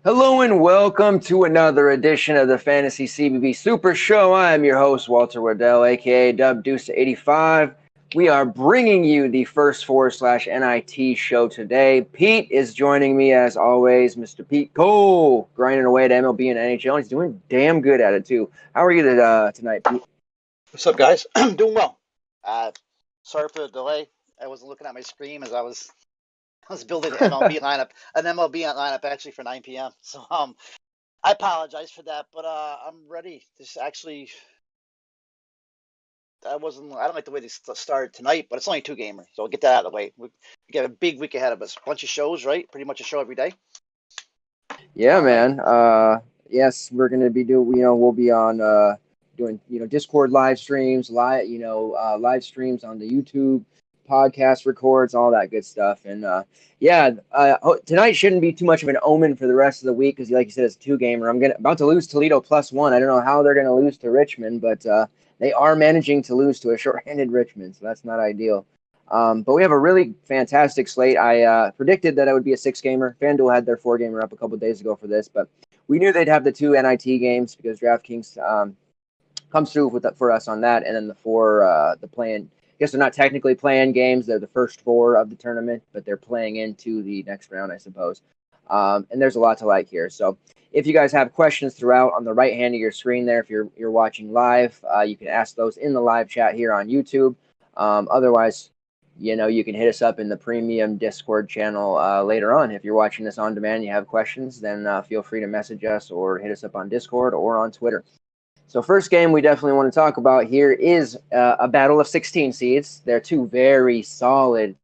Hello and welcome to another edition of the Fantasy CBB Super Show. I am your host, Walter Waddell, aka Dub Deuce 85. We are bringing you the first four/NIT show today. Pete is joining me as always, Mr. Pete Cole, grinding away at MLB and NHL. He's doing damn good at it too. How are you tonight, Pete? What's up, guys? I'm doing well. Sorry for the delay. I wasn't looking at my screen as I was building an MLB lineup actually for 9 p.m. So I apologize for that, but I'm ready. This actually I don't like the way this started tonight, but it's only two gamer, so we'll get that out of the way. We got a big week ahead of us. Bunch of shows, right? Pretty much a show every day. Yeah, man. Yes, we're gonna be doing. We'll be on doing Discord live streams, live streams on the YouTube, podcast records, all that good stuff. And tonight shouldn't be too much of an omen for the rest of the week because, like you said, it's a two gamer. I'm about to lose Toledo +1. I don't know how they're gonna lose to Richmond, but they are managing to lose to a shorthanded Richmond, so that's not ideal. But we have a really fantastic slate. I predicted that it would be a six-gamer. FanDuel had their four-gamer up a couple of days ago for this, but we knew they'd have the two NIT games because DraftKings comes through for us on that, and then the playing. I guess they're not technically playing games; they're the first four of the tournament, but they're playing into the next round, I suppose. And there's a lot to like here. So if you guys have questions throughout on the right hand of your screen there, if you're watching live, you can ask those in the live chat here on YouTube. Otherwise, you can hit us up in the premium Discord channel later on. If you're watching this on demand and you have questions, then feel free to message us or hit us up on Discord or on Twitter. So first game we definitely want to talk about here is a battle of 16 seeds. They're two very solid.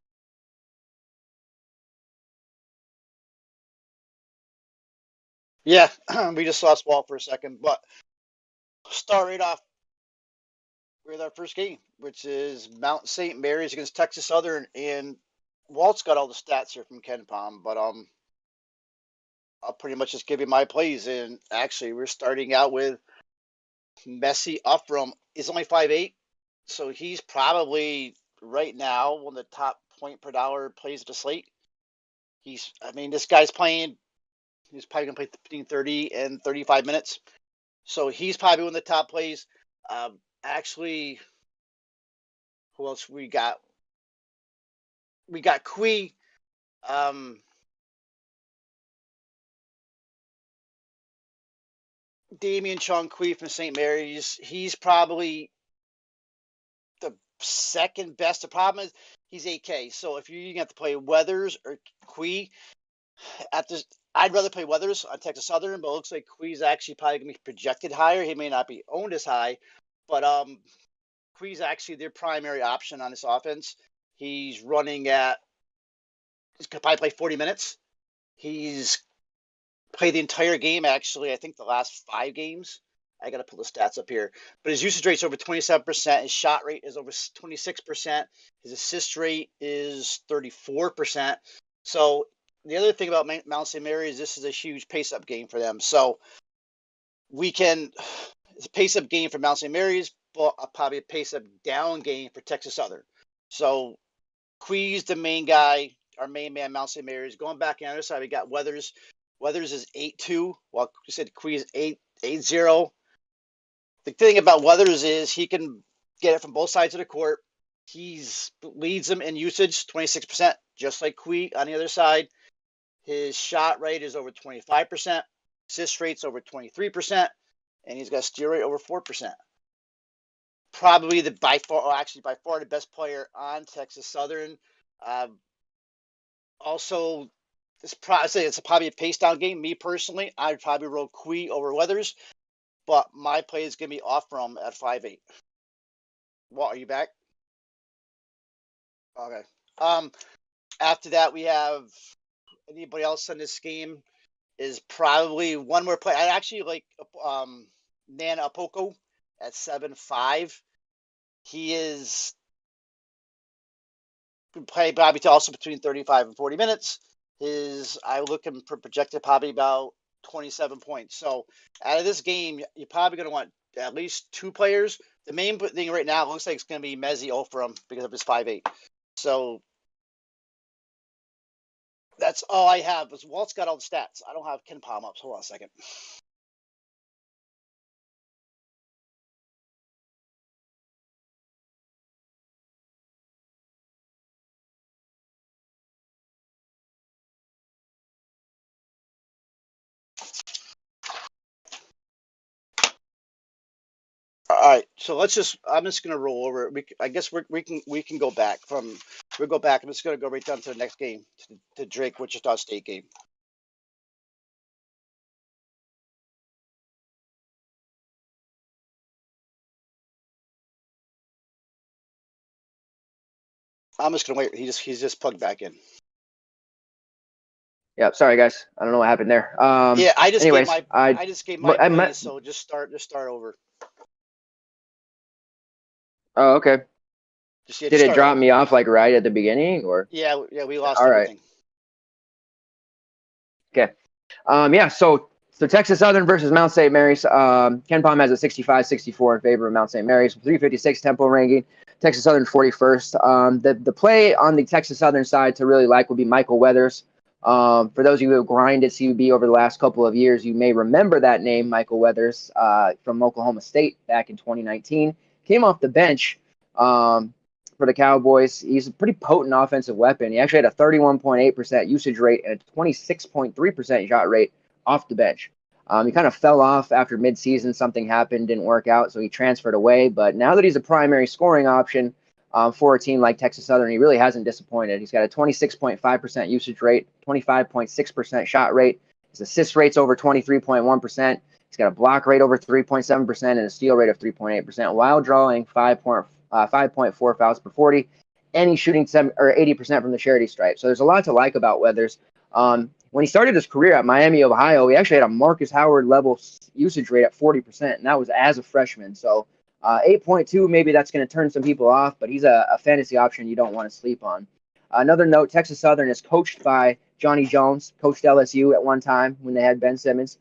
Yeah, we just lost Walt for a second, but start right off with our first game, which is Mount St. Mary's against Texas Southern, and Walt's got all the stats here from Ken Palm, but I'll pretty much just give you my plays. And actually, we're starting out with Mizzy Aphrom. Is only 5'8", so he's probably right now one of the top point per dollar plays at the slate. This guy's playing. He's probably gonna play between 30 and 35 minutes, so he's probably one of the top plays. Actually, who else we got? We got Kui. Damien Chong Q from St. Mary's. He's probably the second best. The problem is he's 8K. So if you're gonna have to play Weathers or Kui, I'd rather play Weathers on Texas Southern, but it looks like Kui's actually probably gonna be projected higher. He may not be owned as high, but Kui's actually their primary option on this offense. He's running at he's could probably play 40 minutes. He's played the entire game, actually, I think the last 5 games. I got to pull the stats up here. But his usage rate's over 27%. His shot rate is over 26%. His assist rate is 34%. So the other thing about Mount St. Mary is this is a huge pace-up game for them. So it's a pace-up game for Mount St. Mary's, but probably a pace-up down game for Texas Southern. So Quee's the main guy, our main man, Mount St. Mary's. Going back on the other side, we got Weathers. Weathers is 8-2, while you said Quee is 8-0. The thing about Weathers is he can get it from both sides of the court. He's leads them in usage, 26%, just like Quee on the other side. His shot rate is over 25%, assist rate's over 23%, and he's got a steal rate over 4%. Probably by far the best player on Texas Southern. Also, it's probably a pace down game. Me personally, I'd probably roll Kui over Weathers, but my play is going to be Aphrom at 5'8". What, are you back? Okay. After that, we have anybody else in this game is probably one more play. I actually like Nana Apaku at 7'5". He is play probably also between 35 and 40 minutes. I look him for projected probably about 27 points. So out of this game, you're probably going to want at least 2 players. The main thing right now looks like it's going to be Mizzy Aphrom because of his 5'8". So That's all I have. Walt's got all the stats. I don't have Ken Palm up. Hold on a second. All right, so I'm just gonna roll over. I guess we can go back from. We'll go back. I'm just gonna go right down to the next game, to Drake Wichita State game. I'm just gonna wait. He's just plugged back in. Yeah, sorry guys. I don't know what happened there. Yeah, I just Anyways, gave my plays, so just start over. Oh, okay. Just Did it start drop over. me off like right at the beginning, or? Yeah, we lost All right. everything. Okay. Yeah. So Texas Southern versus Mount St. Mary's. Ken Palm has a 65-64 in favor of Mount St. Mary's. 356 tempo ranking. Texas Southern 41st. The play on the Texas Southern side to really like would be Michael Weathers. For those of you who have grinded CB over the last couple of years, you may remember that name, Michael Weathers, from Oklahoma State back in 2019. Came off the bench for the Cowboys. He's a pretty potent offensive weapon. He actually had a 31.8% usage rate and a 26.3% shot rate off the bench. He kind of fell off after midseason. Something happened, didn't work out, so he transferred away. But now that he's a primary scoring option for a team like Texas Southern, he really hasn't disappointed. He's got a 26.5% usage rate, 25.6% shot rate. His assist rate's over 23.1%. He's got a block rate over 3.7% and a steal rate of 3.8% while drawing 5.4 fouls per 40, and he's shooting 80% from the charity stripe. So there's a lot to like about Weathers. When he started his career at Miami, Ohio, he actually had a Marcus Howard level usage rate at 40%, and that was as a freshman. So 8.2, maybe that's going to turn some people off, but he's a fantasy option you don't want to sleep on. Another note, Texas Southern is coached by Johnny Jones, coached LSU at one time when they had Ben Simmons.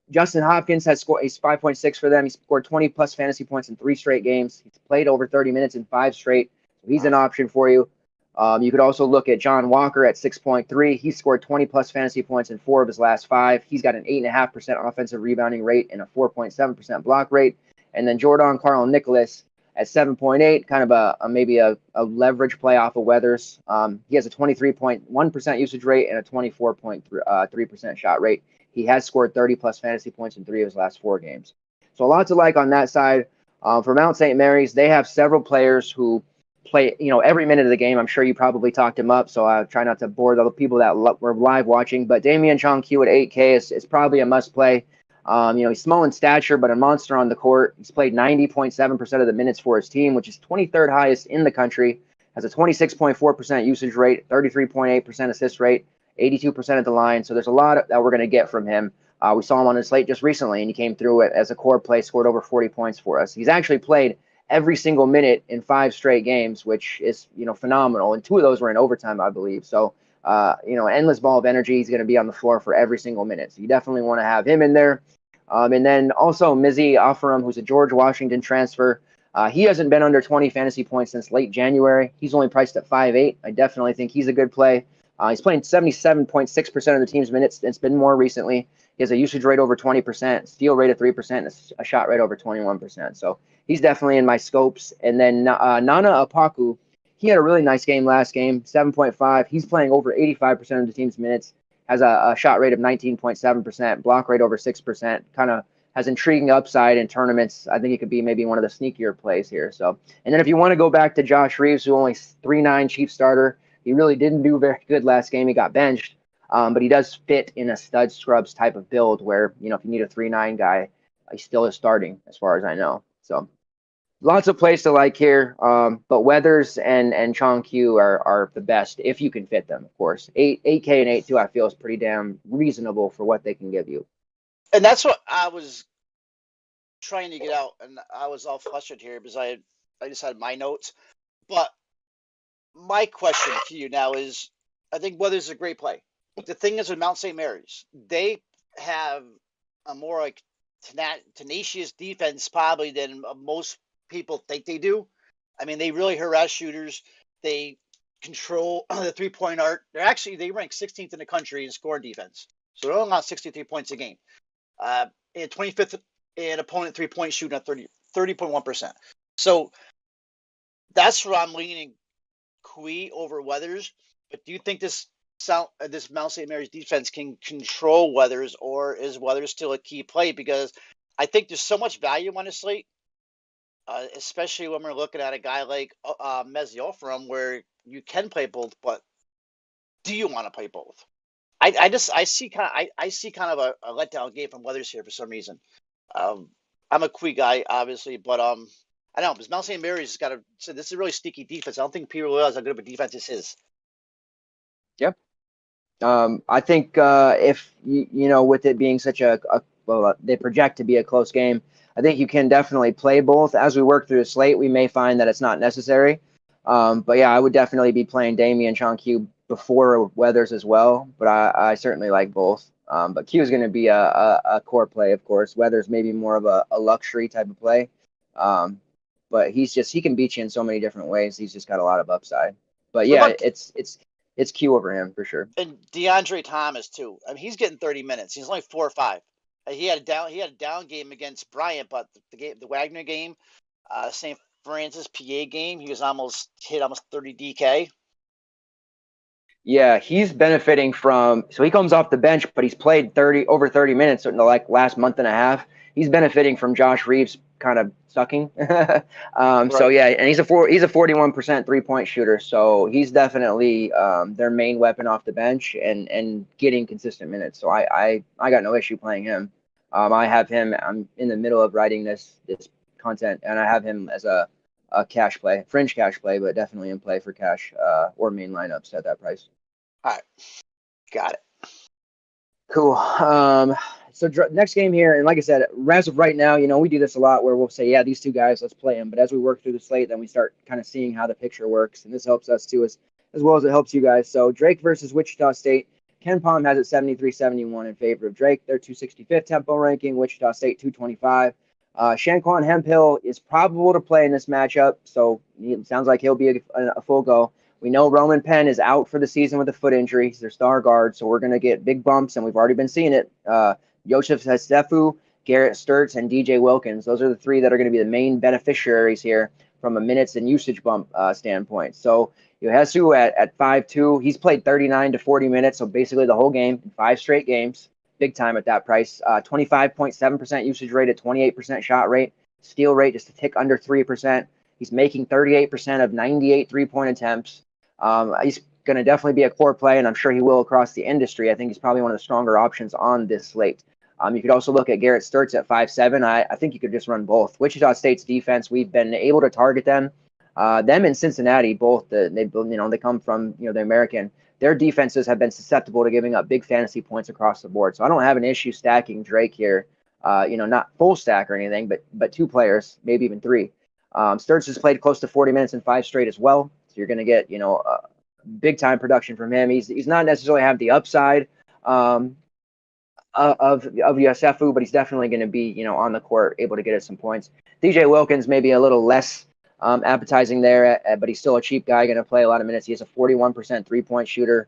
Justin Hopkins has scored. He's 5.6 for them. He scored 20 plus fantasy points in 3 straight games. He's played over 30 minutes in 5 straight. So he's an option for you. You could also look at John Walker at 6.3. He scored 20 plus fantasy points in 4 of his last 5. He's got an 8.5% offensive rebounding rate and a 4.7% block rate. And then Jordan Carl Nicholas at 7.8, kind of maybe a leverage play off of Weathers. He has a 23.1% usage rate and a 24.3% shot rate. He has scored 30 plus fantasy points in 3 of his last 4 games. So a lot to like on that side. For Mount St. Mary's, they have several players who play, every minute of the game. I'm sure you probably talked him up, so I try not to bore the people that were live watching. But Damien Chong Q at 8K is probably a must play. He's small in stature, but a monster on the court. He's played 90.7% of the minutes for his team, which is 23rd highest in the country. Has a 26.4% usage rate, 33.8% assist rate, 82% at the line. So there's a lot that we're going to get from him. We saw him on the slate just recently, and he came through it as a core play, scored over 40 points for us. He's actually played every single minute in 5 straight games, which is, phenomenal. And 2 of those were in overtime, I believe. So, endless ball of energy. He's going to be on the floor for every single minute. So you definitely want to have him in there. And then also Mizzy Aphrom, who's a George Washington transfer. He hasn't been under 20 fantasy points since late January. He's only priced at 5.8. I definitely think he's a good play. He's playing 77.6% of the team's minutes. It's been more recently. He has a usage rate over 20%, steal rate of 3%, a shot rate over 21%. So he's definitely in my scopes. And then Nana Apaku, he had a really nice game last game, 7.5. He's playing over 85% of the team's minutes, has a shot rate of 19.7%, block rate over 6%, kind of has intriguing upside in tournaments. I think it could be maybe one of the sneakier plays here. So, and then if you want to go back to Josh Reeves, who only 3.9 chief starter, he really didn't do very good last game. He got benched, but he does fit in a stud scrubs type of build where, if you need a 3.9 guy, he still is starting as far as I know. So lots of plays to like here. But Weathers and Chong Q are the best if you can fit them, of course. 8K and 8.2 I feel is pretty damn reasonable for what they can give you. And that's what I was trying to get out, and I was all flustered here because I just had my notes. But my question to you now is, I think Weathers is a great play. The thing is with Mount St. Mary's, they have a more like tenacious defense probably than most people think they do. I mean, they really harass shooters. They control the 3-point arc. They rank 16th in the country in scoring defense. So they're only allowed 63 points a game. And 25th in opponent 3-point shooting at 30.1%. So that's where I'm leaning Kui over Weathers. But do you think this Mount St. Mary's defense can control Weathers, or is Weathers still a key play? Because I think there's so much value on the slate, especially when we're looking at a guy like Mizzy Aphrom, where you can play both, but do you want to play both? I see kind of a letdown game from Weathers here for some reason. I'm a Kui guy, obviously, but I don't know, because Mount St. Mary's has got to. So this is a really sneaky defense. I don't think people realize how good of a defense this is. Yep. I think if with it being such they project to be a close game, I think you can definitely play both. As we work through the slate, we may find that it's not necessary. But yeah, I would definitely be playing Damien Chong Q before Weathers as well. But I certainly like both. But Q is going to be a core play, of course. Weathers maybe more of a luxury type of play. But he can beat you in so many different ways. He's just got a lot of upside. But yeah, it's Q over him for sure. And DeAndre Thomas too. I mean, he's getting 30 minutes. He's only 4 or 5. He had a down game against Bryant, but the Wagner game, St. Francis PA game, he was almost 30 DK. Yeah, he's benefiting from. So he comes off the bench, but he's played over 30 minutes in the last month and a half. He's benefiting from Josh Reeves kind of sucking. Right. So yeah, and he's a 41% 3-point shooter. So he's definitely their main weapon off the bench and getting consistent minutes. So I got no issue playing him. I have him. I'm in the middle of writing this content, and I have him as a cash play, fringe cash play, but definitely in play for cash or main lineups at that price. All right, got it. Cool. So next game here, and like I said, as of right now, we do this a lot where we'll say, yeah, these two guys, let's play them. But as we work through the slate, then we start kind of seeing how the picture works, and this helps us too, as well as it helps you guys. So Drake versus Wichita State. Ken Palm has it 73-71 in favor of Drake. They're 265th tempo ranking. Wichita State 225. Shanquan Hemphill is probable to play in this matchup, so it sounds like he'll be a full go. We know Roman Penn is out for the season with a foot injury. He's their star guard, so we're going to get big bumps, and we've already been seeing it. Joseph Hasefu, Garrett Sturtz, and DJ Wilkins. Those are the three that are going to be the main beneficiaries here from a minutes and usage bump standpoint. So Hesu at 5'2", he's played 39 to 40 minutes, so basically the whole game in 5 straight games. Big time at that price. 25.7% usage rate at 28% shot rate. Steal rate just a tick under 3%. He's making 38% of 98 3-point attempts. He's going to definitely be a core play, and I'm sure he will across the industry. I think he's probably one of the stronger options on this slate. You could also look at Garrett Sturtz at 5'7". I think you could just run both. Wichita State's defense, we've been able to target them. Them and Cincinnati, both they come from the American. Their defenses have been susceptible to giving up big fantasy points across the board. So I don't have an issue stacking Drake here. Not full stack or anything, but 2 players, maybe even 3. Sturtz has played close to 40 minutes in 5 straight as well. So you're going to get big time production from him. He's not necessarily have the upside of Yosefu, but he's definitely going to be on the court, able to get us some points. DJ Wilkins maybe a little less appetizing there, but he's still a cheap guy, going to play a lot of minutes. He has a 41% 3-point shooter.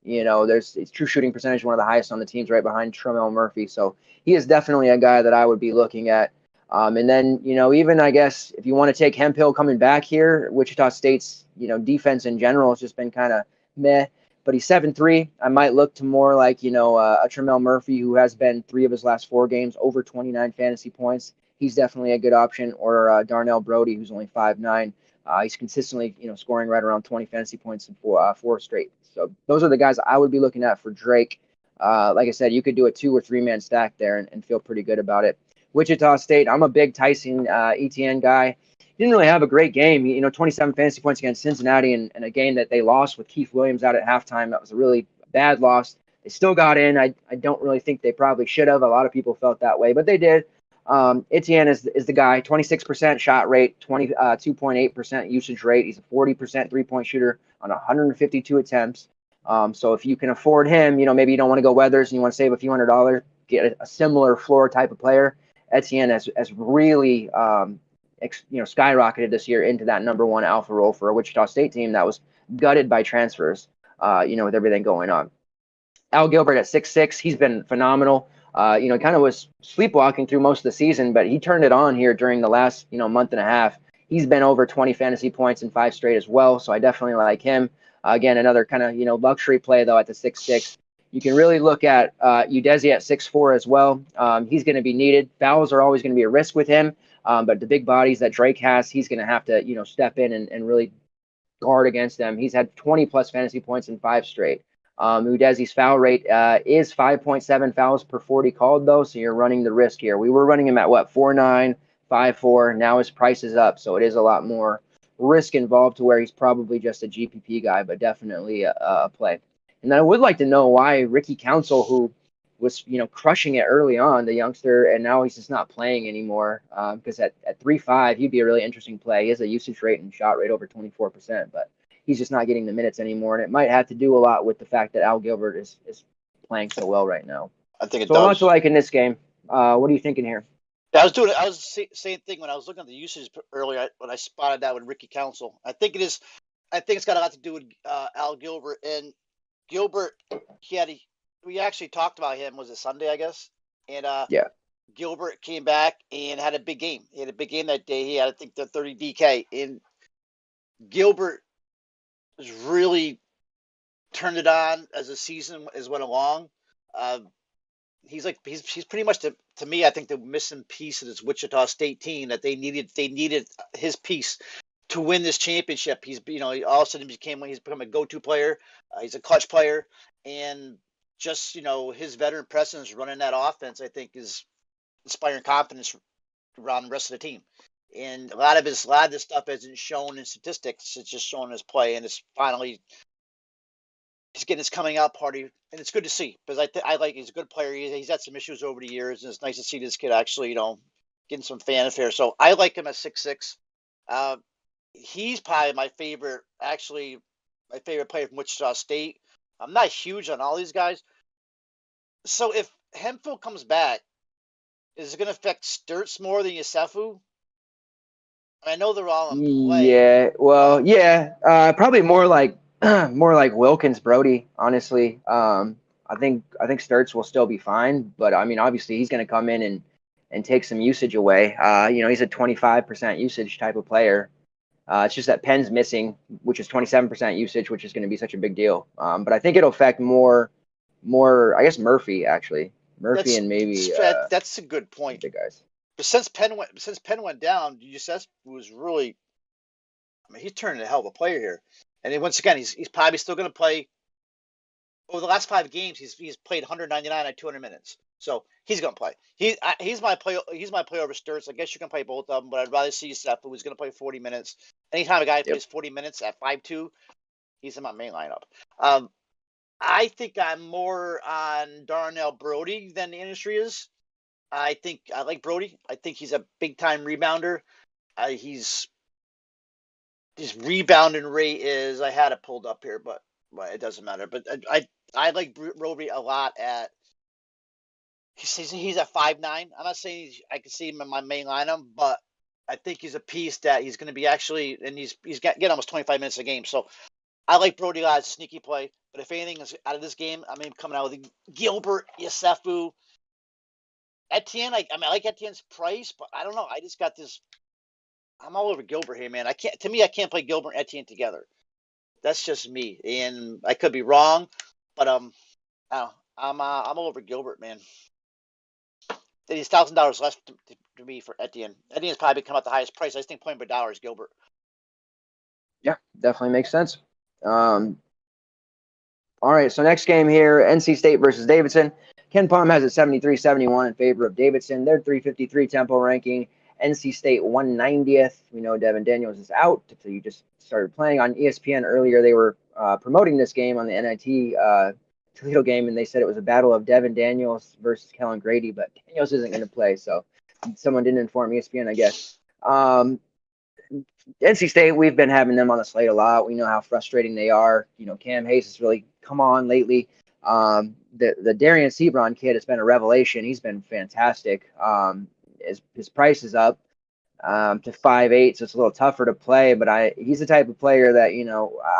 His true shooting percentage, one of the highest on the teams, right behind Tremel Murphy. So he is definitely a guy that I would be looking at. And then, even I guess if you want to take Hemphill coming back here, Wichita State's, defense in general has just been kind of meh. But he's 7'3". I might look to more like, a Tremel Murphy who has been 3 of his last 4 games over 29 fantasy points. He's definitely a good option. Or Darnell Brody, who's only 5'9". He's consistently, scoring right around 20 fantasy points in 4 straight. So those are the guys I would be looking at for Drake. Like I said, you could do a 2 or 3 man stack there and feel pretty good about it. Wichita State, I'm a big Tyson Etienne guy. He didn't really have a great game. 27 fantasy points against Cincinnati in a game that they lost with Keith Williams out at halftime. That was a really bad loss. They still got in. I don't really think they probably should have. A lot of people felt that way, but they did. Etienne is the guy. 26% shot rate, 2.8% usage rate. He's a 40% 3-point shooter on 152 attempts. So if you can afford him, maybe you don't want to go Weathers and you want to save a few $100, get a similar floor type of player. Etienne has really skyrocketed this year into that number one alpha role for a Wichita State team that was gutted by transfers, with everything going on. Al Gilbert at 6'6", he's been phenomenal. Kind of was sleepwalking through most of the season, but he turned it on here during the last, month and a half. He's been over 20 fantasy points in 5 straight as well, so I definitely like him. Again, another kind of, luxury play, though, at the 6'6". You can really look at Udeze at 6'4" as well. He's going to be needed. Fouls are always going to be a risk with him, but the big bodies that Drake has, he's going to have to, step in and really guard against them. He's had 20-plus fantasy points in 5 straight. Udeze's foul rate is 5.7 fouls per 40 called, though, so you're running the risk here. We were running him at, 4.9, 5.4. Now his price is up, so it is a lot more risk involved to where he's probably just a GPP guy, but definitely a play. And then I would like to know why Ricky Council, who was, crushing it early on, the youngster, and now he's just not playing anymore, because at 3.5, he'd be a really interesting play. He has a usage rate and shot rate over 24%, but he's just not getting the minutes anymore, and it might have to do a lot with the fact that Al Gilbert is playing so well right now. I think it does. So much like in this game. What are you thinking here? I was the same thing when I was looking at the usage earlier when I spotted that with Ricky Council. I think it's got a lot to do with Al Gilbert. And Gilbert, we actually talked about him, was it Sunday, I guess? And yeah. Gilbert came back and had a big game. He had a big game that day. He had, I think, the 30 DK. And Gilbert was really turned it on as the season went along. He's pretty much to me, I think, the missing piece of this Wichita State team that they needed his piece to win this championship. He's all of a sudden he's become a go-to player. He's a clutch player, and just his veteran presence running that offense, I think, is inspiring confidence around the rest of the team. And a lot of this stuff isn't shown in statistics; it's just shown in his play, and it's finally he's getting his coming out party, and it's good to see because I like he's a good player. He's had some issues over the years, and it's nice to see this kid actually getting some fanfare. So I like him at 6'6". He's probably my favorite player from Wichita State. I'm not huge on all these guys. So if Hemphill comes back, is it going to affect Sturtz more than Yusufu? I know they're all in play. Yeah, well, yeah, probably more like Wilkins Brody, honestly. I think Sturtz will still be fine, but I mean, obviously he's going to come in and take some usage away. He's a 25% usage type of player. It's just that Penn's missing, which is 27% usage, which is going to be such a big deal. But I think it'll affect more, I guess Murphy actually. And maybe that's a good point. Big guys. But since Penn went down, Yusufu was really, he's turning a hell of a player here. And then once again, he's probably still going to play. Over the last 5 games, he's played 199 at 200 minutes. So he's going to play. He's my play over Sturtz. I guess you can play both of them, but I'd rather see Yusufu, who's going to play 40 minutes. Anytime a guy plays 40 minutes at 5'2", he's in my main lineup. I think I'm more on Darnell Brody than the industry is. I like Brody. I think he's a big time rebounder. His rebounding rate is, I had it pulled up here, but it doesn't matter. But I like Brody a lot at. He's at 5'9". I'm not saying I can see him in my main lineup, but I think he's a piece that he's going to be actually, and he's getting almost 25 minutes a game. So I like Brody as a sneaky play. But if anything is out of this game, I mean, coming out with Gilbert, Yusufu, Etienne. I like Etienne's price, but I don't know. I just got this. I'm all over Gilbert here, man. I can't play Gilbert and Etienne together. That's just me, and I could be wrong, but I'm all over Gilbert, man. He's $1,000 less to me for Etienne. Etienne's probably come out the highest price. I just think point per dollar is Gilbert. Yeah, definitely makes sense. All right, so next game here, NC State versus Davidson. Ken Palm has it 73-71 in favor of Davidson. They're 353 tempo ranking. NC State 190th. We know Devin Daniels is out, so you just started playing on ESPN earlier. They were promoting this game on the NIT Toledo game, and they said it was a battle of Devin Daniels versus Kellen Grady, but Daniels isn't going to play, so someone didn't inform ESPN, I guess. NC State, we've been having them on the slate a lot. We know how frustrating they are. Cam Hayes has really come on lately. The Darian Sebron kid has been a revelation. He's been fantastic. His price is up, to 5'8", so it's a little tougher to play. But he's the type of player that,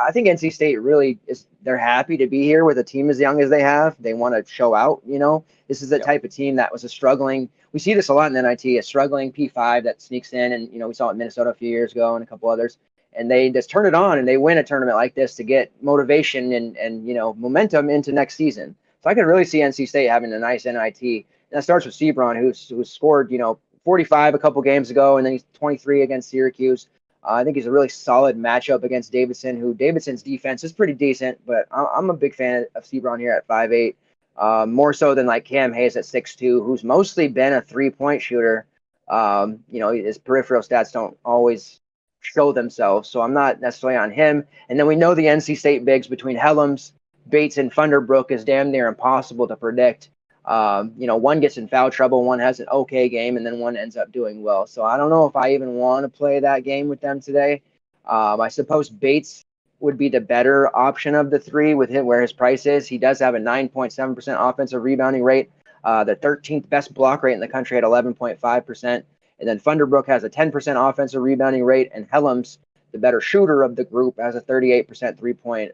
I think NC State really is. They're happy to be here with a team as young as they have. They want to show out. This is the Yep. type of team that was a struggling. We see this a lot in NIT, a struggling P5 that sneaks in, and we saw it in Minnesota a few years ago and a couple others. And they just turn it on and they win a tournament like this to get motivation and momentum into next season. So I could really see NC State having a nice NIT. And that starts with Sebron, who's scored 45 a couple games ago, and then he's 23 against Syracuse. I think he's a really solid matchup against Davidson, who Davidson's defense is pretty decent, but I'm a big fan of Sebron here at 5'8", more so than like Cam Hayes at 6'2", who's mostly been a three-point shooter. His peripheral stats don't always show themselves, so I'm not necessarily on him. And then we know the NC State bigs between Helms, Bates, and Funderbrook is damn near impossible to predict. One gets in foul trouble, one has an okay game, and then one ends up doing well. So I don't know if I even want to play that game with them today. I suppose Bates would be the better option of the three with him where his price is. He does have a 9.7% offensive rebounding rate, the 13th best block rate in the country at 11.5%. And then Funderbrook has a 10% offensive rebounding rate, and Helms, the better shooter of the group, has a 38% three-point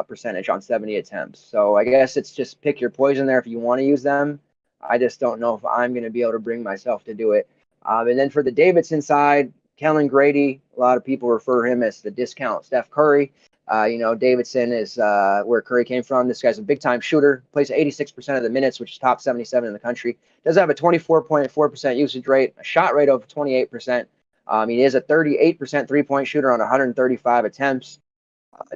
percentage on 70 attempts. So I guess it's just pick your poison there if you want to use them. I just don't know if I'm going to be able to bring myself to do it. And then for the Davidson side, Kellen Grady, a lot of people refer him as the discount Steph Curry. Davidson is where Curry came from. This guy's a big-time shooter, plays 86% of the minutes, which is top 77 in the country. Does have a 24.4% usage rate, a shot rate of 28%. He is a 38% three-point shooter on 135 attempts.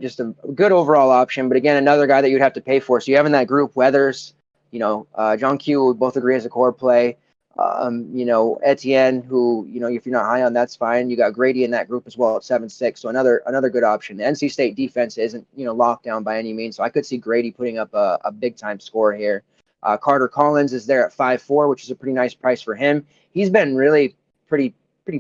Just a good overall option, but again, another guy that you'd have to pay for. So you have in that group Weathers, Jung Q, we both agree as a core play. Etienne, who, if you're not high on, that's fine. You got Grady in that group as well at 7'6", so another good option. The NC State defense isn't, locked down by any means, so I could see Grady putting up a big-time score here. Carter Collins is there at 5'4", which is a pretty nice price for him. He's been really pretty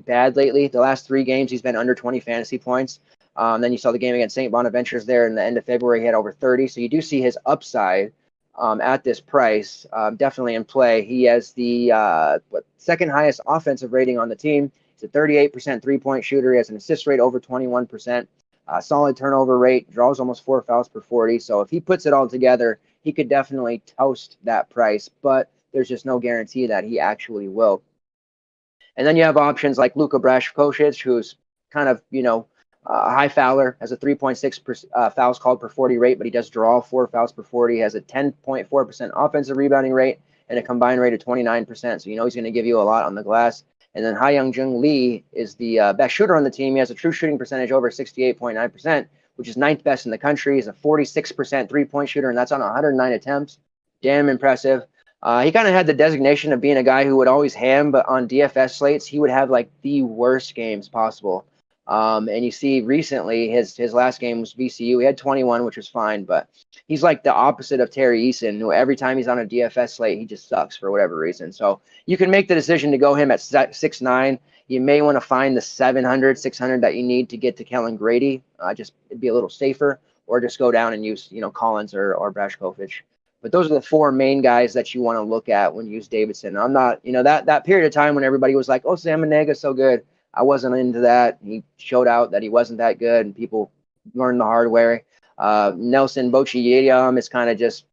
bad lately. The last 3 games, he's been under 20 fantasy points. Then you saw the game against St. Bonaventures there in the end of February. He had over 30. So you do see his upside at this price definitely in play. He has the second highest offensive rating on the team. He's a 38% three-point shooter. He has an assist rate over 21%. Solid turnover rate. Draws almost 4 fouls per 40. So if he puts it all together, he could definitely toast that price. But there's just no guarantee that he actually will. And then you have options like Luka Brashkovic, who's kind of, high fouler, has a 3.6 fouls called per 40 rate, but he does draw 4 fouls per 40, has a 10.4% offensive rebounding rate and a combined rate of 29%. So he's going to give you a lot on the glass. And then Hyung Jung Lee is the best shooter on the team. He has a true shooting percentage over 68.9%, which is 9th best in the country. He's a 46% three-point shooter, and that's on 109 attempts. Damn impressive. He kind of had the designation of being a guy who would always ham, but on DFS slates, he would have like the worst games possible. And you see recently his last game was VCU. He had 21, which was fine, but he's like the opposite of Terry Eason, who every time he's on a DFS slate, he just sucks for whatever reason. So you can make the decision to go him at 6'9". You may want to find the 700, 600 that you need to get to Kellen Grady. Just it'd be a little safer, or just go down and use, Collins or Brashkovic. But those are the 4 main guys that you want to look at when you use Davidson. I'm not, that period of time when everybody was like, oh, Sam Manega's so good. I wasn't into that. He showed out that he wasn't that good, and people learned the hard way. Nelson Bochy is kind of just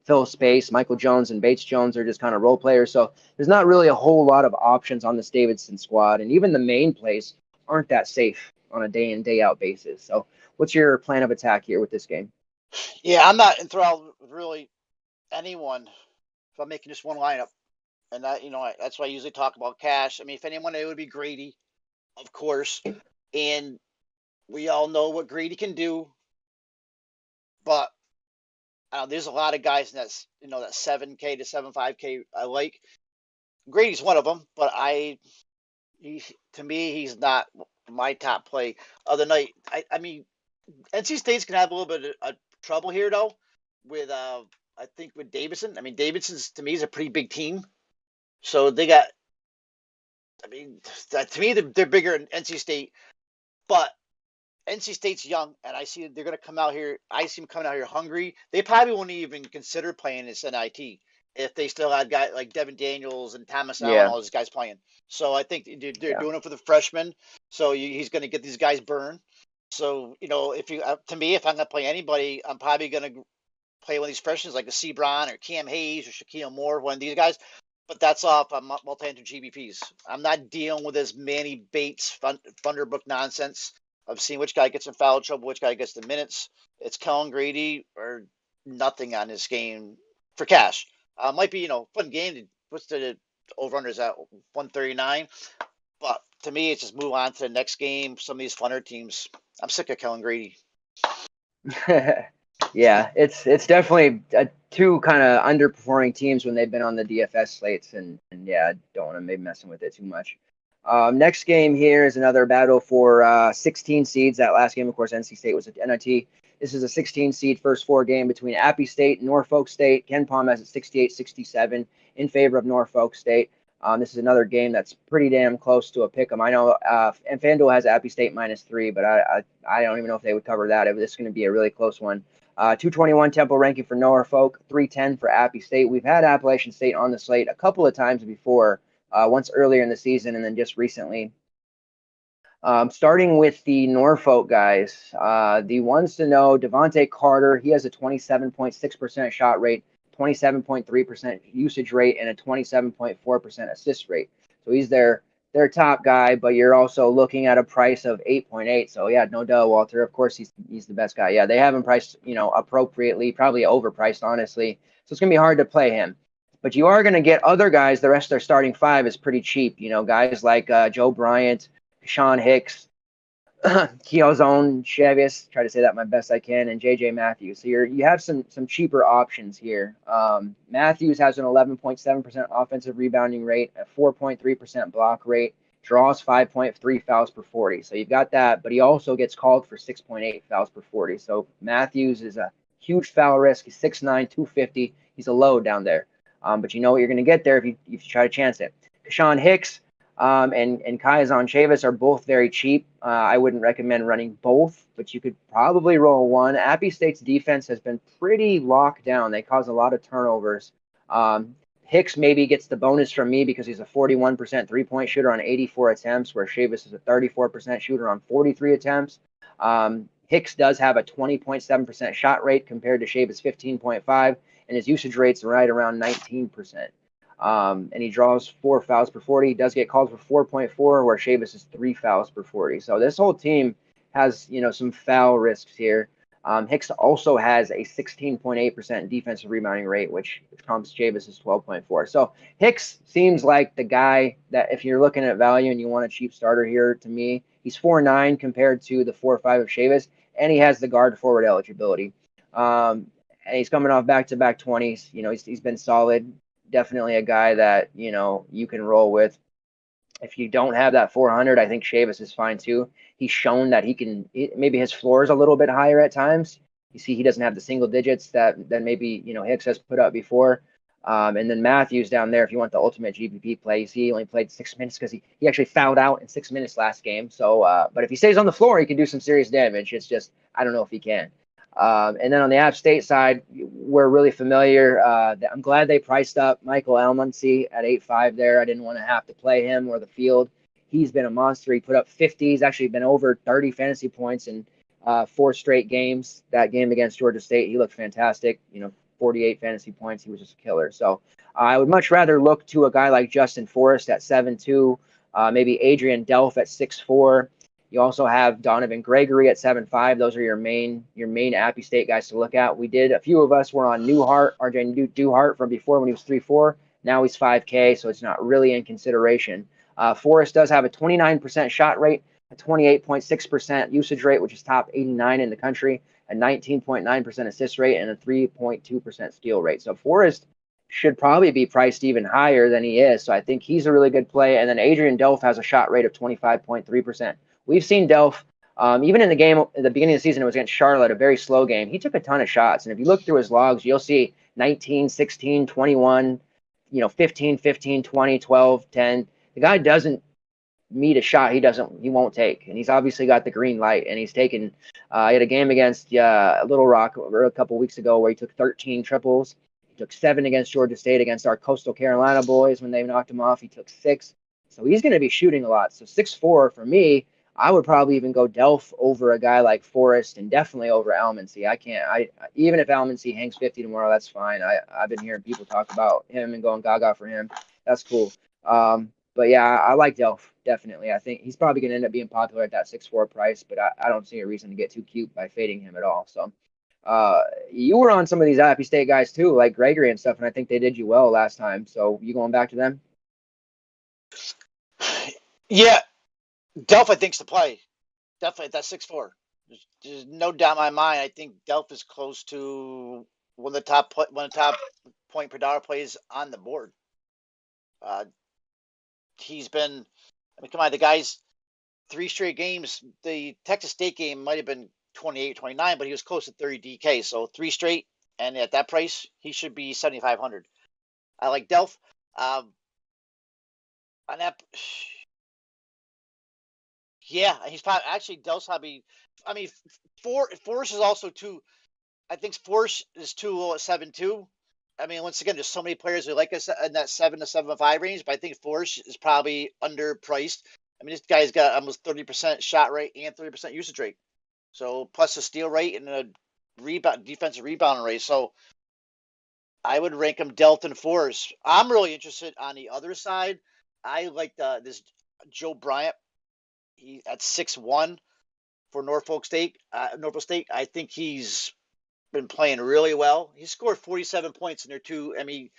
fill space. Michael Jones and Bates Jones are just kind of role players. So there's not really a whole lot of options on this Davidson squad, and even the main plays aren't that safe on a day in, day out basis. So what's your plan of attack here with this game? Yeah, I'm not enthralled with really anyone if I'm making just one lineup. And that, that's why I usually talk about cash. I mean, if anyone, it would be Grady, of course. And we all know what Grady can do. But there's a lot of guys in that, that 7K to 7.5K I like. Grady's one of them, but to me, he's not my top play of the night. I mean, NC State's going to have a little bit of trouble here, though, with, I think, with Davidson. I mean, Davidson's, to me, is a pretty big team. So they got, I mean, to me, they're bigger than NC State. But NC State's young, and I see they're going to come out here. I see them coming out here hungry. They probably won't even consider playing this NIT if they still had guys like Devin Daniels and Thomas Allen, Yeah. all these guys playing. So I think they're Yeah. doing it for the freshmen. So he's going to get these guys burned. So, if you to me, if I'm going to play anybody, I'm probably going to play one of these freshmen like a Sebron or Cam Hayes or Shaquille Moore, one of these guys. But that's off multi-enter GBPs. I'm not dealing with this Manny Bates Thunderbook nonsense of seeing which guy gets in foul trouble, which guy gets the minutes. It's Kellen Grady or nothing on this game for cash. Might be, fun game. What's the over-under is at 139? But to me, it's just move on to the next game. Some of these funner teams. I'm sick of Kellen Grady. Yeah, it's definitely two kind of underperforming teams when they've been on the DFS slates, and yeah, I don't want to maybe messing with it too much. Next game here is another battle for 16 seeds. That last game, of course, NC State was at NIT. This is a 16 seed first four game between Appy State and Norfolk State. Ken Palm has it 68-67 in favor of Norfolk State. This is another game that's pretty damn close to a pick 'em. I know, and FanDuel has Appy State -3, but I don't even know if they would cover that. This is going to be a really close one. 221 Temple ranking for Norfolk, 310 for Appy State. We've had Appalachian State on the slate a couple of times before, once earlier in the season and then just recently. Starting with the Norfolk guys, the ones to know, Devontae Carter, he has a 27.6% shot rate, 27.3% usage rate, and a 27.4% assist rate. So he's their top guy, but you're also looking at a price of 8.8. So yeah, no duh, Walter. Of course he's the best guy. Yeah, they have him priced, appropriately, probably overpriced, honestly. So it's gonna be hard to play him. But you are gonna get other guys. The rest of their starting five is pretty cheap. Guys like Joe Bryant, Sean Hicks, Keozone Chavis, try to say that my best I can, and JJ Matthews. So you have some cheaper options here. Matthews has an 11.7% offensive rebounding rate, a 4.3% block rate, draws 5.3 fouls per 40. So you've got that, but he also gets called for 6.8 fouls per 40. So Matthews is a huge foul risk. He's 6'9", 250. He's a load down there. But you know what you're going to get there if you try to chance it. Sean Hicks and Keozone Chavis are both very cheap. I wouldn't recommend running both, but you could probably roll one. Appy State's defense has been pretty locked down. They cause a lot of turnovers. Hicks maybe gets the bonus from me because he's a 41% three-point shooter on 84 attempts, where Chavis is a 34% shooter on 43 attempts. Hicks does have a 20.7% shot rate compared to Chavis' 15.5, and his usage rate's right around 19%. And he draws 4 fouls per 40. He does get called for 4.4, where Chavis is 3 fouls per 40. So this whole team has, some foul risks here. Hicks also has a 16.8% defensive rebounding rate, which trumps Chavis' 12.4. So Hicks seems like the guy that if you're looking at value and you want a cheap starter here, to me, he's 4.9 compared to the 4.5 of Chavis, and he has the guard forward eligibility. And he's coming off back-to-back 20s. He's been solid. Definitely a guy that, you can roll with. If you don't have that 400, I think Chavis is fine too. He's shown that he can, maybe his floor is a little bit higher at times. You see, he doesn't have the single digits that maybe, Hicks has put up before. And then Matthews down there, if you want the ultimate GPP play, you see he only played 6 minutes because he actually fouled out in 6 minutes last game. So, but if he stays on the floor, he can do some serious damage. It's just, I don't know if he can. And then on the App State side, we're really familiar. I'm glad they priced up Michael Almonsi at 8.5 there. I didn't want to have to play him or the field. He's been a monster. He put up 50. He's actually been over 30 fantasy points in 4 straight games. That game against Georgia State, he looked fantastic. 48 fantasy points. He was just a killer. So I would much rather look to a guy like Justin Forrest at 7.2, maybe Adrian Delph at 6.4. You also have Donovan Gregory at 7.5. Those are your main Appy State guys to look at. A few of us were on Newhart, RJ Newhart from before when he was 3.4. Now he's 5K, so it's not really in consideration. Forrest does have a 29% shot rate, a 28.6% usage rate, which is top 89 in the country, a 19.9% assist rate, and a 3.2% steal rate. So Forrest should probably be priced even higher than he is. So I think he's a really good play. And then Adrian Delph has a shot rate of 25.3%. We've seen Delph, even in the game at the beginning of the season, it was against Charlotte, a very slow game. He took a ton of shots. And if you look through his logs, you'll see 19, 16, 21, 15, 15, 20, 12, 10. The guy doesn't meet a shot he won't take. And he's obviously got the green light. And he's taken, he had a game against Little Rock a couple weeks ago where he took 13 triples. He took 7 against Georgia State against our Coastal Carolina boys when they knocked him off. He took 6. So he's going to be shooting a lot. So 6'4" for me, I would probably even go Delph over a guy like Forrest and definitely over Almancy. Even if Almancy hangs 50 tomorrow, that's fine. I've been hearing people talk about him and going gaga for him. That's cool. But yeah, I like Delph, definitely. I think he's probably going to end up being popular at that 6'4" price, but I don't see a reason to get too cute by fading him at all. So you were on some of these Appy State guys too, like Gregory and stuff, and I think they did you well last time. So you going back to them? Yeah, Delph, I think's the play. Definitely at that 6'4". There's no doubt in my mind. I think Delph is close to one of the top point per dollar plays on the board. He's been, I mean, come on, the guy's 3 straight games. The Texas State game might have been 28, 29, but he was close to 30 DK. So 3 straight, and at that price, he should be 7,500. I like Delph. On that, yeah, he's probably actually Delph's probably. I mean, Forrest is also too. I think Forrest is too low at 7.2. I mean, once again, there's so many players who like us in that 7 to 7.5 range, but I think Forrest is probably underpriced. I mean, this guy's got almost 30% shot rate and 30% usage rate. So plus a steal rate and a defensive rebound rate. So I would rank him Delph and Forrest. I'm really interested on the other side. I like this Joe Bryant. He at 6'1" for Norfolk State. I think he's been playing really well. He scored 47 points in their two MEAC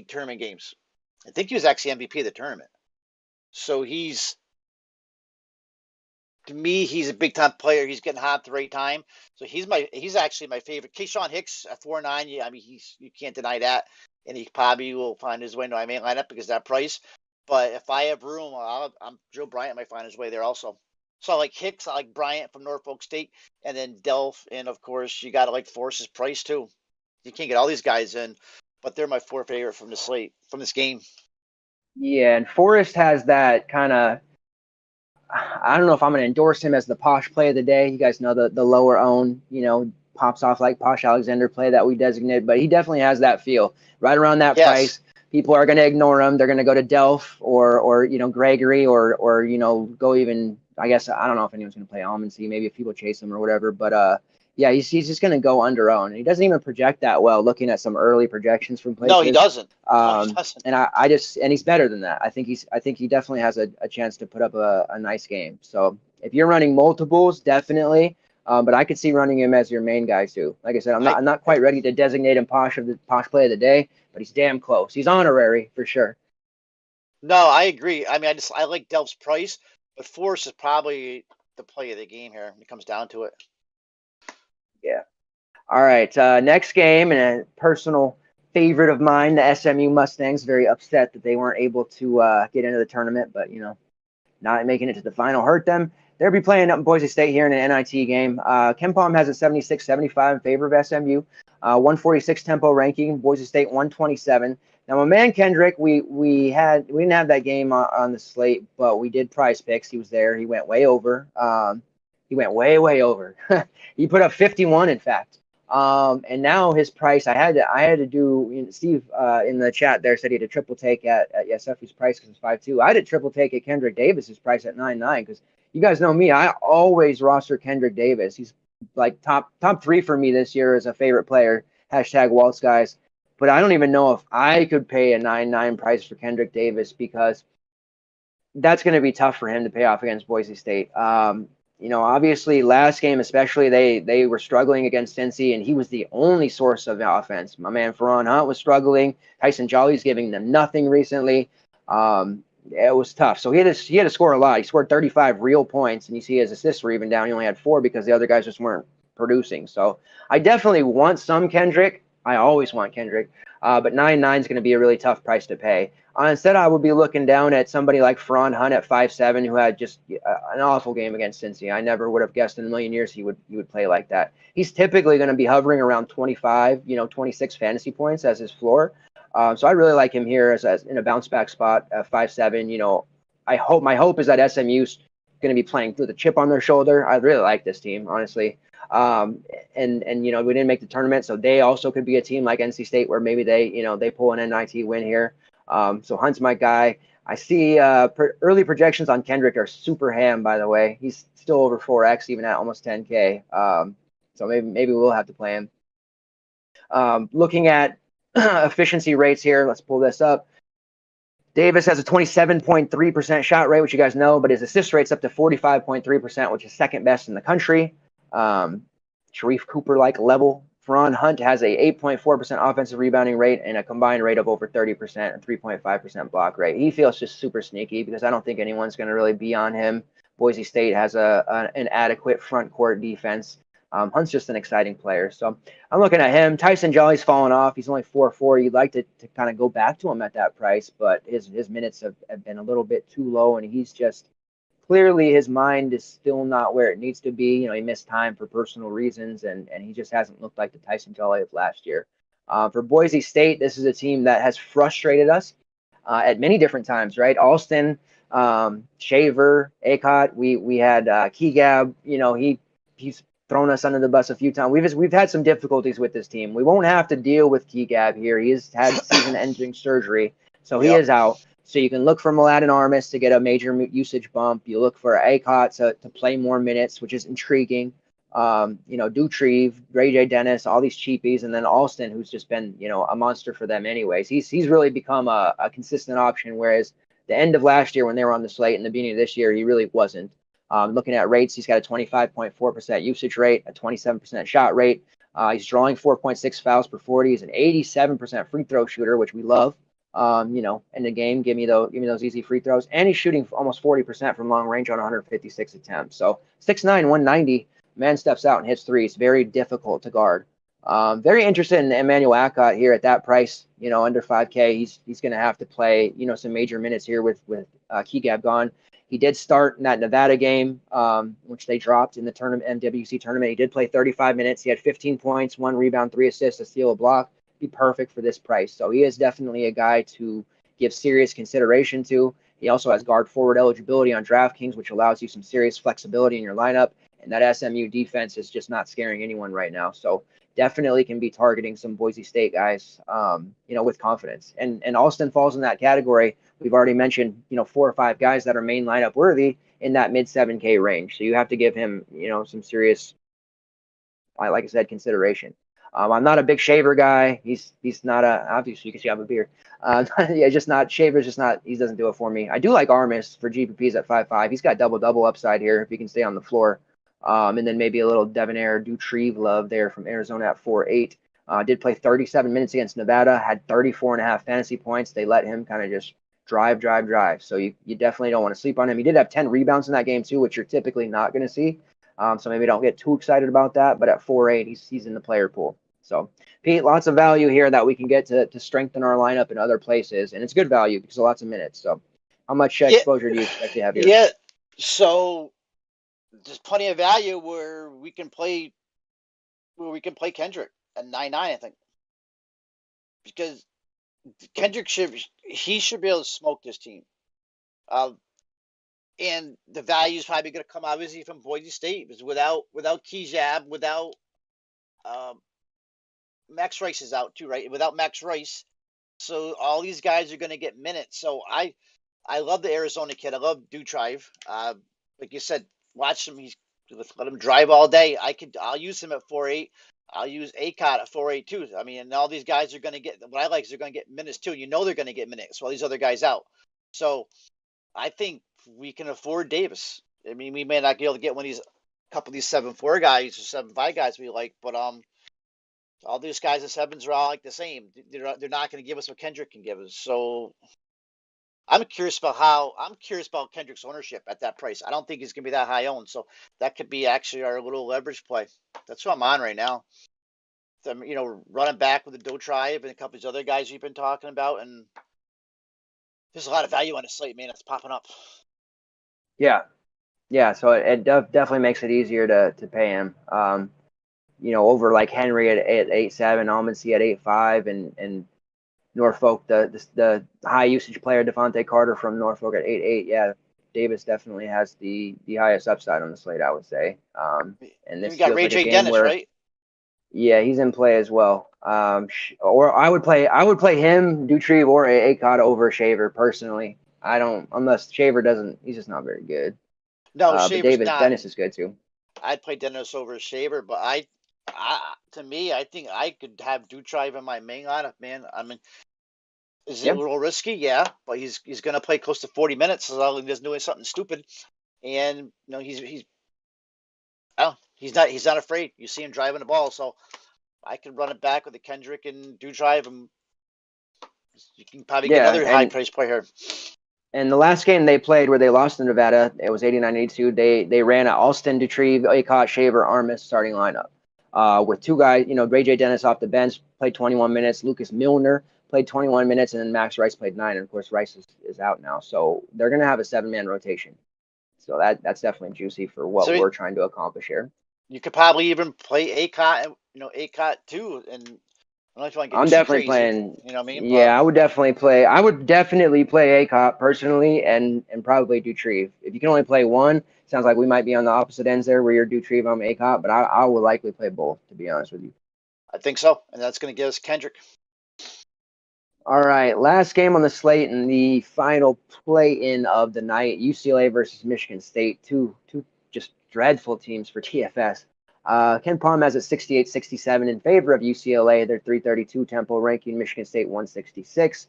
tournament games. I think he was actually MVP of the tournament. So to me, he's a big time player. He's getting hot at the right time. So he's actually my favorite. Keyshawn Hicks at 4.9. Yeah, I mean you can't deny that, and he probably will find his way into my main lineup because of that price. But if I have room, Joe Bryant might find his way there also. So I like Hicks, I like Bryant from Norfolk State, and then Delph, and of course you got to like Forrest's price too. You can't get all these guys in, but they're my 4 favorite from the slate from this game. Yeah, and Forrest has that kind of. I don't know if I'm going to endorse him as the posh play of the day. You guys know the lower own, pops off like Posh Alexander play that we designated, but he definitely has that feel right around that price. People are going to ignore him. They're going to go to Delph or Gregory or go even. I guess I don't know if anyone's going to play Almancy. Maybe if people chase him or whatever. But yeah, he's just going to go under own. And he doesn't even project that well. Looking at some early projections from places. No, he doesn't. No, he doesn't. And he's better than that. I think he definitely has a chance to put up a nice game. So if you're running multiples, definitely. But I could see running him as your main guy too. Like I said, I'm not quite ready to designate him posh play of the day, but he's damn close. He's honorary for sure. No, I agree. I mean, I like Delph's price, but Forrest is probably the play of the game here when it comes down to it. Yeah. All right. Next game, and a personal favorite of mine, the SMU Mustangs. Very upset that they weren't able to get into the tournament, but not making it to the final hurt them. They'll be playing up in Boise State here in an NIT game. KenPom has a 76-75 in favor of SMU. 146 tempo ranking. Boise State 127. Now, my man Kendrick, we didn't have that game on the slate, but we did prize picks. He was there. He went way over. He went way over. He put up 51, in fact. And now his price, I had to do. Steve in the chat there said he had a triple take at Yesufi's price because it's 5.2. I had a triple take at Kendrick Davis's price at 9.9 because you guys know me. I always roster Kendrick Davis. He's like top 3 for me this year as a favorite player. Hashtag Waltz guys. But I don't even know if I could pay a 9.9 price for Kendrick Davis because that's going to be tough for him to pay off against Boise State. Obviously last game especially, they were struggling against Cincy, and he was the only source of offense. My man Ferron Hunt was struggling. Tyson Jolly's giving them nothing recently. It was tough. So he had to score a lot. He scored 35 real points, and you see his assists were even down. He only had 4 because the other guys just weren't producing. So I definitely want some Kendrick. I always want Kendrick. But 9.9 is going to be a really tough price to pay. Instead, I would be looking down at somebody like Ferron Hunt at 5.7, who had just an awful game against Cincy. I never would have guessed in a million years he would play like that. He's typically going to be hovering around 25, 26 fantasy points as his floor. So I really like him here as in a bounce back spot at 5.7. My hope is that SMU's going to be playing with a chip on their shoulder. I really like this team, honestly. And we didn't make the tournament, so they also could be a team like NC State where maybe they pull an NIT win here. So Hunt's my guy. I see early projections on Kendrick are super ham, by the way. He's still over 4x, even at almost 10K. So maybe we'll have to play him. Looking at efficiency rates here, let's pull this up. Davis has a 27.3% shot rate, which you guys know, but his assist rate's up to 45.3%, which is second best in the country. Sharif Cooper-like level. Ferran Hunt has a 8.4% offensive rebounding rate and a combined rate of over 30% and 3.5% block rate. He feels just super sneaky because I don't think anyone's going to really be on him. Boise State has an adequate front court defense. Hunt's just an exciting player. So I'm looking at him. Tyson Jolly's fallen off. He's only 4.4. You'd like to kind of go back to him at that price, but his minutes have been a little bit too low, and he's just clearly his mind is still not where it needs to be. He missed time for personal reasons, and he just hasn't looked like the Tyson Jolly of last year. For Boise State, this is a team that has frustrated us at many different times, right? Alston, Shaver, Acott. We had Kegab. He's thrown us under the bus a few times. We've had some difficulties with this team. We won't have to deal with Kegab here. He has had season-ending surgery, so he is out. So you can look for Mladen Armis to get a major usage bump. You look for Acott to play more minutes, which is intriguing. Dutrieve, Ray J. Dennis, all these cheapies, and then Alston, who's just been, a monster for them anyways. He's really become a consistent option, whereas the end of last year when they were on the slate and the beginning of this year, he really wasn't. Looking at rates, he's got a 25.4% usage rate, a 27% shot rate. He's drawing 4.6 fouls per 40. He's an 87% free throw shooter, which we love. In the game, give me those easy free throws. And he's shooting almost 40% from long range on 156 attempts. So 6'9", 190, man steps out and hits threes. Very difficult to guard. Very interested in Emmanuel Acott here at that price, under 5K. He's going to have to play, some major minutes here with Kegab gone. He did start in that Nevada game, which they dropped in the MWC tournament. He did play 35 minutes. He had 15 points, 1 rebound, 3 assists, a steal, a block. Be perfect for this price. So he is definitely a guy to give serious consideration to. He also has guard forward eligibility on DraftKings, which allows you some serious flexibility in your lineup. And that SMU defense is just not scaring anyone right now. So definitely can be targeting some Boise State guys, with confidence. And Alston falls in that category. We've already mentioned, 4 or 5 guys that are main lineup worthy in that mid 7K range. So you have to give him, some serious, like I said, consideration. I'm not a big Shaver guy. He's not obviously you can see I have a beard. Shaver's just not, he doesn't do it for me. I do like Armis for GPPs at 5.5. He's got double upside here if he can stay on the floor. And then maybe a little Debonair Dutrieve love there from Arizona at 4.8. Did play 37 minutes against Nevada, had 34.5 fantasy points. They let him kind of just drive. So you definitely don't want to sleep on him. He did have 10 rebounds in that game too, which you're typically not going to see. So maybe don't get too excited about that. But at 4.8, he's in the player pool. So, Pete, lots of value here that we can get to strengthen our lineup in other places. And it's good value because of lots of minutes. So how much exposure do you expect to have here? Yeah, so there's plenty of value where we can play Kendrick at 9.9, I think. Because Kendrick should be able to smoke this team. And the value is probably going to come obviously from Boise State. Because without Kegab, without Max Rice is out too, right? Without Max Rice, so all these guys are going to get minutes. So I love the Arizona kid. I love Dutrieve. Like you said, watch him. Let him drive all day. I'll use him at 4.8. I'll use Acott at 4.8 too. I mean, and all these guys are going to get. What I like is they're going to get minutes too. They're going to get minutes while these other guys out. So I think we can afford Davis. I mean, we may not be able to get one of these couple of these 7.4 guys or 7.5 guys we like, but all these guys at 7s are all like the same. They're not going to give us what Kendrick can give us. So I'm curious about Kendrick's ownership at that price. I don't think he's going to be that high owned. So that could be actually our little leverage play. That's what I'm on right now. So, running back with the Dutrieve and a couple of these other guys we've been talking about. And there's a lot of value on the slate, man. It's popping up. Yeah. So it definitely makes it easier to pay him. Over like Henry at 8.7, Almondsi at 8.5, and Norfolk, the high usage player Devontae Carter from Norfolk at 8.8. Yeah, Davis definitely has the highest upside on the slate, I would say. And Then we this got feels Ray like a J game Dennis, where, right? yeah, he's in play as well. Or I would play him, Dutrieve, or Acott over Shaver personally. I don't, unless Shaver doesn't, he's just not very good. No, But Shaver's David not. Dennis is good too. I'd play Dennis over Shaver, but to me, I think I could have Dutrive in my main lineup, man. I mean, is it a Yeah, little risky? Yeah, but he's going to play close to 40 minutes as long as he doesn't do something stupid. And he's not afraid. You see him driving the ball, so I could run it back with a Kendrick and Dutrive, and you can probably get yeah, another high and price player. And the last game they played where they lost to Nevada, it was 89-82. They ran a Alston, Dutrieve, Acott, Shaver, Armis starting lineup. With two guys, Ray J. Dennis off the bench, played 21 minutes. Lucas Milner played 21 minutes, and then Max Rice played 9. And of course, Rice is out now. So they're going to have a 7-man rotation. So that's definitely juicy for what So we're trying to accomplish here. you could probably even play Acott, and Acott too, and I don't know if you want to I'm get too definitely crazy, playing. you know what I mean? But Yeah, I would definitely play Acott personally, and probably Dutrieve. If you can only play one, sounds like we might be on the opposite ends there, where you're Dutrieve, I'm Acott, but I will likely play both, to be honest with you. I think so, and that's going to give us Kendrick. All right, last game on the slate and the final play-in of the night: UCLA versus Michigan State. Two just dreadful teams for TFS. Ken Palm has it 68-67 in favor of UCLA. They're 332 tempo ranking, Michigan State 166.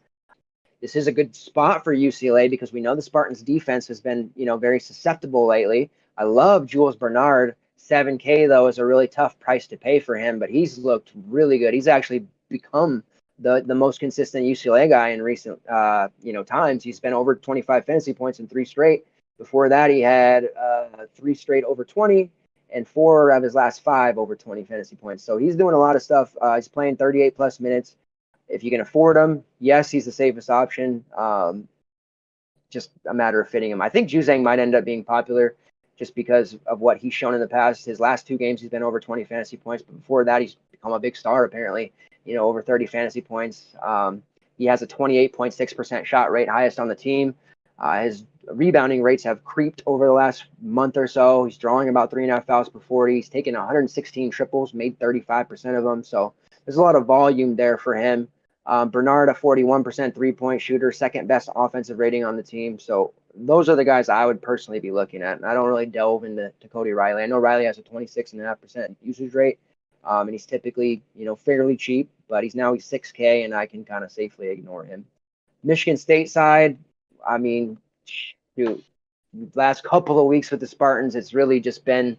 This is a good spot for UCLA because we know the Spartans defense has been, very susceptible lately. I love Jules Bernard. 7K though is a really tough price to pay for him, but he's looked really good. He's actually become the most consistent UCLA guy in recent times. He's been over 25 fantasy points in 3 straight. Before that, he had 3 straight over 20 and 4 of his last 5 over 20 fantasy points. So he's doing a lot of stuff. He's playing 38 plus minutes. If you can afford him, yes, he's the safest option. Just a matter of fitting him. I think Juzang might end up being popular just because of what he's shown in the past. His last 2 games, he's been over 20 fantasy points. But before that, he's become a big star, apparently, over 30 fantasy points. He has a 28.6% shot rate, highest on the team. His rebounding rates have creeped over the last month or so. He's drawing about 3.5 fouls per 40. He's taken 116 triples, made 35% of them. So there's a lot of volume there for him. Bernard, a 41% three-point shooter, second best offensive rating on the team. So those are the guys I would personally be looking at. And I don't really delve into Cody Riley. I know Riley has a 26.5% usage rate, and he's typically, fairly cheap, but he's 6K, and I can kind of safely ignore him. Michigan State side, I mean, shoot, last couple of weeks with the Spartans, it's really just been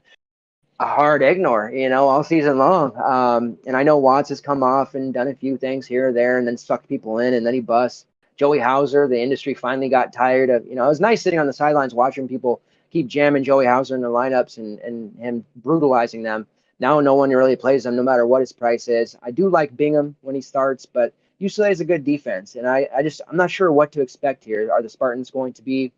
a hard ignore, all season long. And I know Watts has come off and done a few things here or there and then sucked people in and then he busts. Joey Hauser, the industry finally got tired of, it was nice sitting on the sidelines watching people keep jamming Joey Hauser in their lineups and him brutalizing them. Now no one really plays him no matter what his price is. I do like Bingham when he starts, but UCLA is a good defense. And I'm not sure what to expect here. Are the Spartans going to be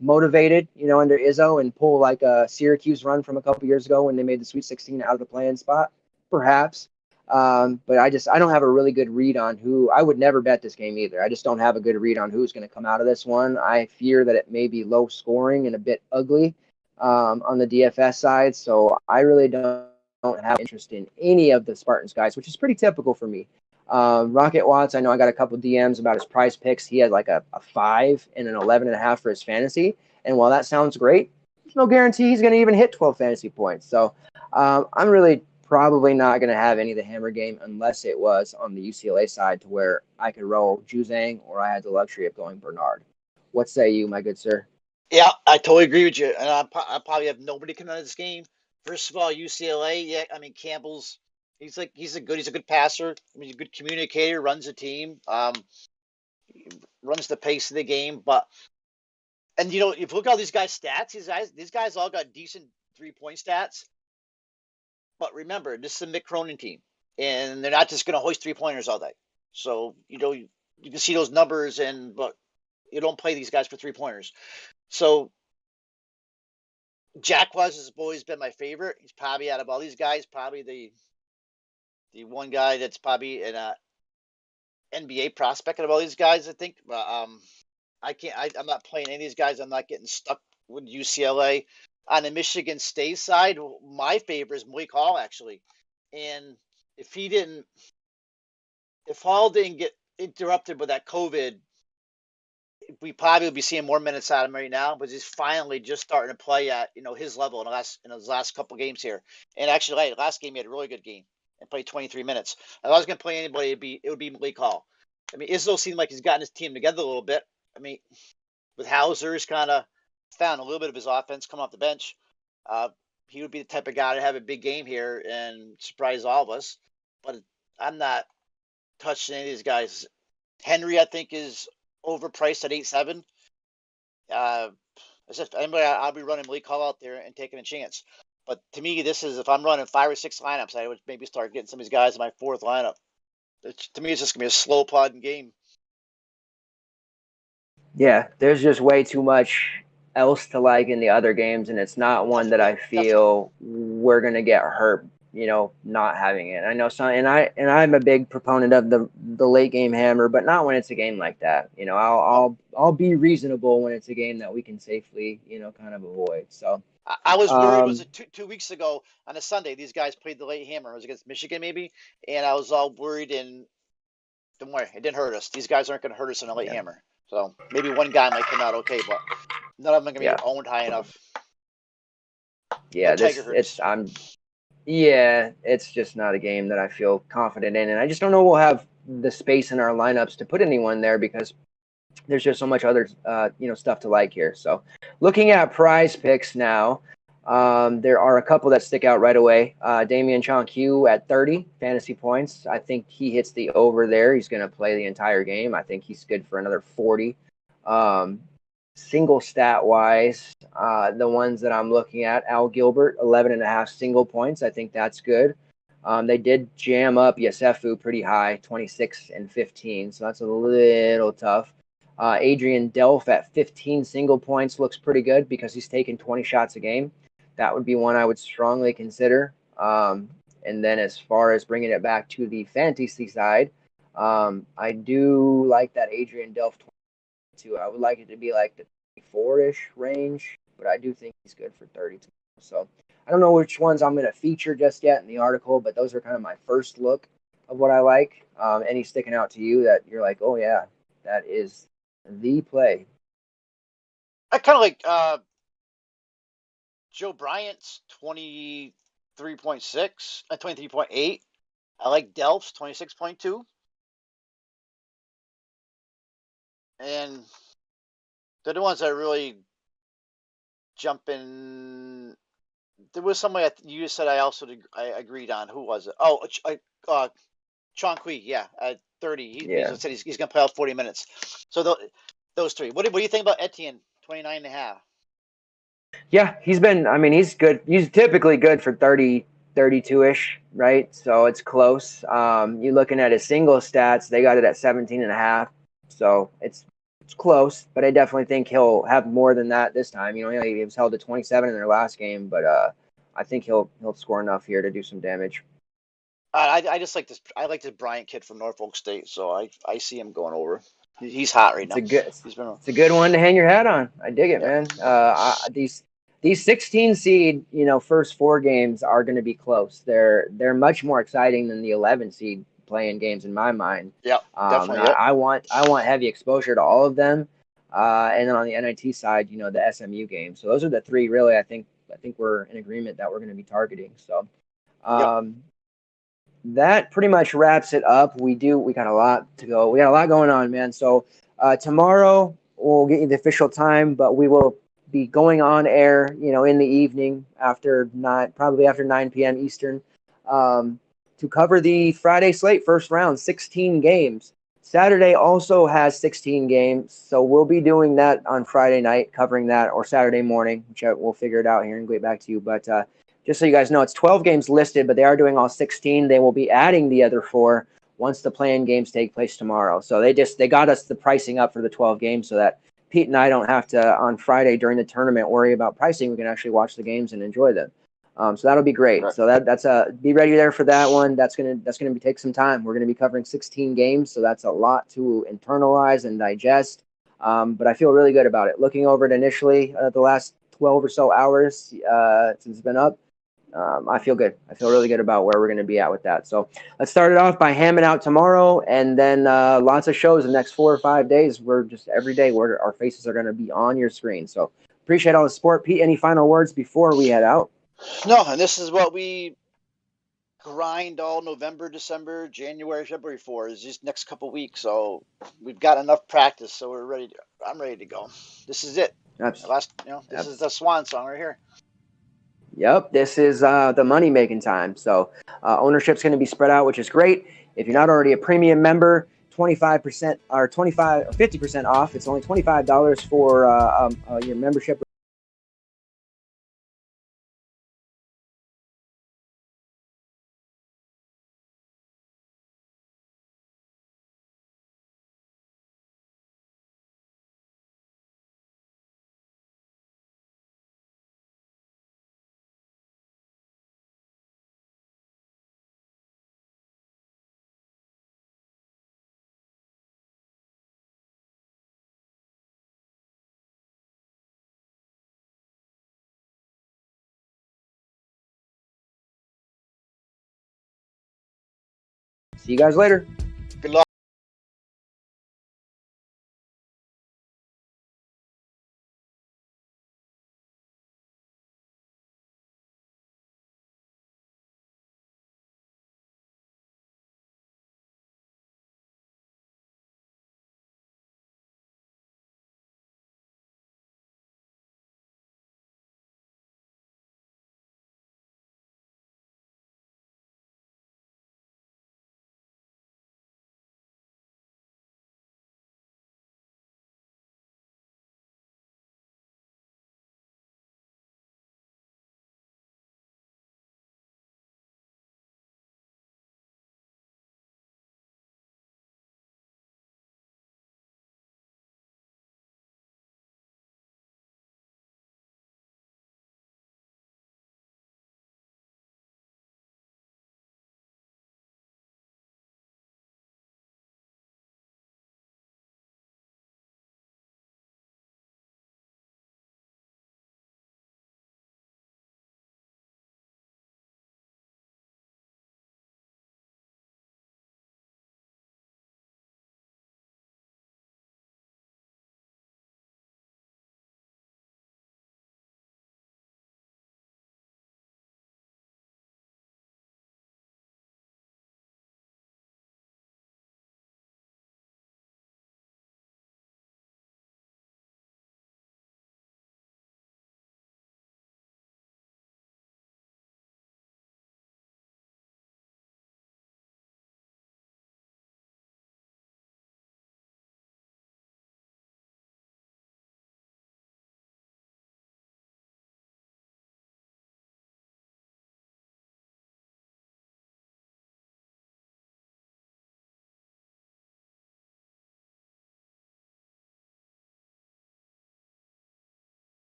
motivated, under Izzo and pull like a Syracuse run from a couple years ago when they made the Sweet 16 out of the play-in spot? Perhaps. But I don't have a really good read on who. I would never bet this game either. I just don't have a good read on who's going to come out of this one. I fear that it may be low scoring and a bit ugly on the DFS side. So I really don't have interest in any of the Spartans guys, which is pretty typical for me. Rocket Watts, I know I got a couple DMs about his prize picks. He had like a 5 and an 11.5 for his fantasy. And while that sounds great, there's no guarantee he's going to even hit 12 fantasy points. So I'm really probably not going to have any of the hammer game unless it was on the UCLA side to where I could roll Juzang or I had the luxury of going Bernard. What say you, my good sir? Yeah, I totally agree with you, and I probably have nobody coming out of this game. First of all, UCLA, yeah, I mean Campbell's. He's a good passer. I mean, he's a good communicator. Runs the team. Runs the pace of the game. But if you look at all these guys' stats, these guys all got decent 3-point stats. But remember, this is a Mick Cronin team, and they're not just going to hoist 3-pointers all day. So you can see those numbers, but you don't play these guys for 3-pointers. So Jack was has always been my favorite. He's probably out of all these guys, probably the one guy that's probably an NBA prospect out of all these guys, I think. But I'm not playing any of these guys. I'm not getting stuck with UCLA. On the Michigan State side, my favorite is Malik Hall, actually. And if Hall didn't get interrupted with that COVID, we probably would be seeing more minutes out of him right now, but he's finally just starting to play at his level in his last couple games here. And actually, last game he had a really good game and played 23 minutes. If I was going to play anybody, it would be Malik Hall. I mean, Izzo seemed like he's gotten his team together a little bit. I mean, with Hauser, he's kind of found a little bit of his offense coming off the bench. He would be the type of guy to have a big game here and surprise all of us. But I'm not touching any of these guys. Henry, I think, is overpriced at 8.7. It's just anybody, I'll be running Malik Hall out there and taking a chance. But to me, this is if I'm running 5 or 6 lineups, I would maybe start getting some of these guys in my 4th lineup. To me, it's just gonna be a slow plodding game. Yeah, there's just way too much else to like in the other games, and it's not one that I feel we're gonna get hurt. Not having it. I know some, and I'm a big proponent of the late game hammer, but not when it's a game like that. I'll be reasonable when it's a game that we can safely, kind of avoid. So I was worried. Was it 2 weeks ago on a Sunday? These guys played the late hammer. It was against Michigan, maybe, and I was all worried. And don't worry, it didn't hurt us. These guys aren't going to hurt us in a late hammer. So maybe one guy might come out okay, but none of them are going to be owned high enough. Yeah, it's just not a game that I feel confident in, and I just don't know we'll have the space in our lineups to put anyone there because there's just so much other stuff to like here. So looking at prize picks now, there are a couple that stick out right away. Damien Chong Q at 30 fantasy points. I think he hits the over there. He's going to play the entire game. I think he's good for another 40. Single stat wise, the ones that I'm looking at, Al Gilbert, 11.5 single points. I think that's good. They did jam up Yosefu pretty high, 26 and 15. So that's a little tough. Adrian Delph at 15 single points looks pretty good because he's taking 20 shots a game. That would be one I would strongly consider. And then as far as bringing it back to the fantasy side, I do like that Adrian Delph 22. I would like it to be like the 24-ish range, but I do think he's good for 32. So I don't know which ones I'm going to feature just yet in the article, but those are kind of my first look of what I like. Any sticking out to you that you're like, oh yeah, that is the play? I kind of like Joe Bryant's 23.6, 23.8. I like Delph's 26.2. And they're the ones that really jump in. There was somebody you said I agreed on. Who was it? Oh, Chong Q, at 30. He said he's going to play out 40 minutes. So those three. What do you think about Etienne, 29.5? Yeah, he's good. He's typically good for 30, 32-ish, right? So it's close. You're looking at his single stats. They got it at 17.5. So it's close, but I definitely think he'll have more than that this time. He was held to 27 in their last game, but I think he'll score enough here to do some damage. I just like this. I like this Bryant kid from Norfolk State, so I see him going over. He's hot right now. It's a good one to hang your hat on. I dig it, man. These 16 seed, first 4 games are going to be close. They're much more exciting than the 11 seed playing games in my mind. Yeah, definitely. I want heavy exposure to all of them, and then on the NIT side, the SMU game. So those are the 3 really. I think we're in agreement that we're going to be targeting. So. That pretty much wraps it up. We got a lot to go. We got a lot going on, man. So tomorrow we'll get you the official time, but we will be going on air, in the evening probably after 9 p.m. Eastern, to cover the Friday slate first round, 16 games. Saturday also has 16 games, so we'll be doing that on Friday night, covering that, or Saturday morning, which we'll figure it out here and get back to you. But just so you guys know, it's 12 games listed, but they are doing all 16. They will be adding the other 4 once the play-in games take place tomorrow. So they got us the pricing up for the 12 games so that Pete and I don't have to, on Friday during the tournament, worry about pricing. We can actually watch the games and enjoy them. So that'll be great. Right. So that's be ready there for that one. That's gonna take some time. We're gonna be covering 16 games, so that's a lot to internalize and digest. But I feel really good about it. Looking over it initially, the last 12 or so hours since it's been up, I feel good. I feel really good about where we're going to be at with that. So let's start it off by hamming out tomorrow, and then lots of shows the next 4 or 5 days. We're just every day where our faces are going to be on your screen. So appreciate all the support. Pete, any final words before we head out? No, and this is what we grind all November, December, January, February for, is just next couple weeks. So we've got enough practice, so we're ready. I'm ready to go. This is it. This is the swan song right here. Yep, this is the money-making time. So ownership's going to be spread out, which is great. If you're not already a premium member, 25% or 25 or 50% off. It's only $25 for your membership. See you guys later.